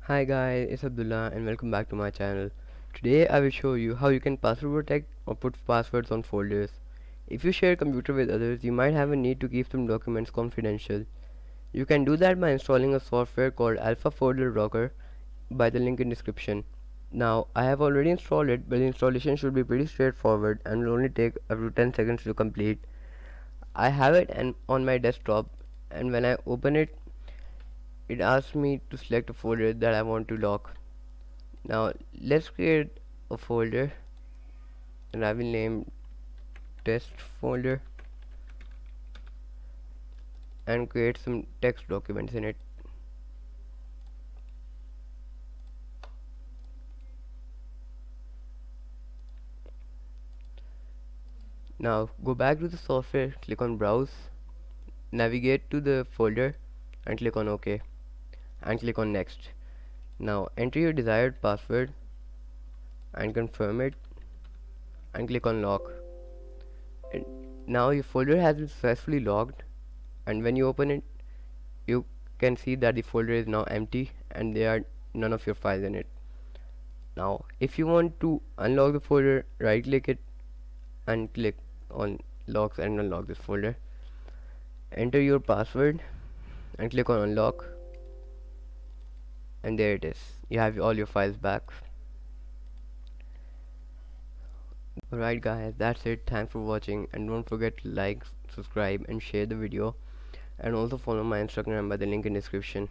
Hi guys, it's Abdullah and welcome back to my channel. Today I will show you how you can password protect or put passwords on folders. If you share a computer with others, you might have a need to keep some documents confidential. You can do that by installing a software called Alpha Folder Blocker by the link in description. Now, I have already installed it, but the installation should be pretty straightforward and will only take up to 10 seconds to complete. I have it on my desktop, and when I open it, it asks me to select a folder that I want to lock. Now let's create a folder and I will name test folder and create some text documents in it. Now go back to the software, click on browse, navigate to the folder and click on OK and click on next. Now enter your desired password and confirm it and click on lock. And now your folder has been successfully logged, and when you open it you can see that the folder is now empty and there are none of your files in it. Now if you want to unlock the folder, right click it and click on locks and unlock this folder. Enter your password and click on unlock, and there it is. You have all your files back. Alright guys, that's it. Thanks for watching, and don't forget to like, subscribe and share the video, and also follow my Instagram by the link in description.